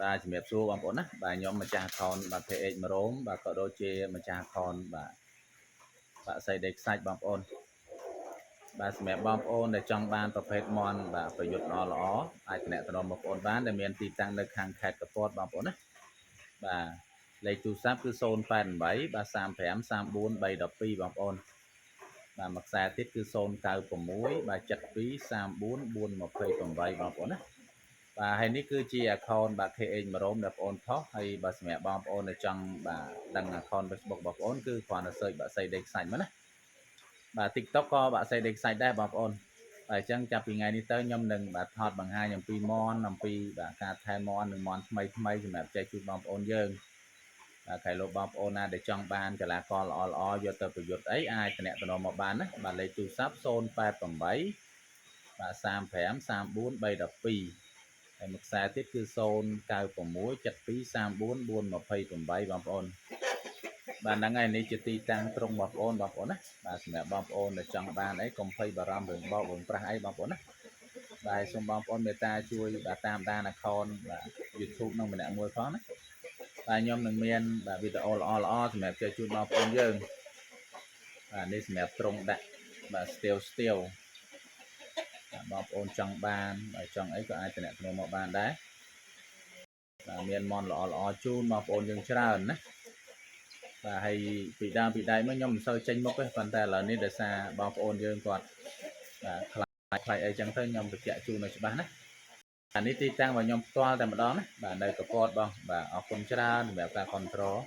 បាទជំរាបសួរបងប្អូនណាបាទខ្ញុំម្ចាស់ account បាទ PH មរោមបាទក៏ដូចជាម្ចាស់ account បាទសៃដេកខ្សាច់បងប្អូនបាទសម្រាប់បងប្អូនដែលចង់បានប្រភេទមន់បាទប្រយុទ្ធល្អអាចតំណែងបងប្អូនបានដែលមានទីតាំងនៅខាងខេត្តកពតបងប្អូនណាបាទលេខទូរស័ព្ទគឺ088បាទ35 34 312បងប្អូនបាទមួយខ្សែទៀតគឺ096បាទ72 34 428បងប្អូនណាបាទហើយនេះគឺជា account បាទ KH មរោមដែលបងប្អូនផុសហើយបាទសម្រាប់បងប្អូនដែលចង់បាទដឹង account Facebook បងប្អូនគឺគ្រាន់តែ search បាក់សីដេកខ្សាច់មកណាបាទ TikTok ក៏បាក់សីដេកខ្សាច់ដែរបងប្អូនបាទអញ្ចឹងចាប់ពីថ្ងៃនេះទៅខ្ញុំនឹងបាទថតបង្ហាញអំពីមន់អំពីបាទការថែមន់និងមន់ថ្មីសម្រាប់ចែកជូនបងប្អូនយើងបាទក្រៃលោកបងប្អូនណាដែលចង់បានកីឡាករល្អយកទៅប្រយុទ្ធអីអាចតំណែងមកបានណាបាទលេខទូរស័ព្ទ088បាទ35 34 312ហើយមួយខ្សែទៀតគឺ096 72 34 428បងប្អូនបាទហ្នឹងហើយនេះជាទីតាំងត្រង់បងប្អូនណាបាទសម្រាប់បងប្អូនដែលចង់បានអីកុំភ័យបារម្ភរឿងបោករឿងប្រាស់អីបងប្អូនណាបាទសូមបងប្អូនមេត្តាជួយបាទតាមដាន account បាទ YouTube នឹងម្នាក់មួយផងណាបាទខ្ញុំនឹងមានបាទវីដេអូល្អសម្រាប់ជូនបងប្អូនយើងបាទនេះសម្រាប់ត្រង់ដាក់បាទស្ទៀវបងប្អូនចង់បានបាទចង់អីក៏អាចតំណែងមកបានដែរបាទមានមន់ល្អជូនបងប្អូនយើងច្រើនណាបាទហើយពីដើមពីដៃមកខ្ញុំមិនសូវចេញមុខទេប៉ុន្តែឥឡូវនេះដោយសារបងប្អូនយើងគាត់បាទខ្លាចអីចឹងទៅខ្ញុំបញ្ជាក់ជូននៅច្បាស់ណាអានេះទីតាំងរបស់ខ្ញុំផ្ទាល់តែម្ដងណាបាទនៅកពតបងបាទអរគុណច្រើនសម្រាប់ការគ្រប់គ្រង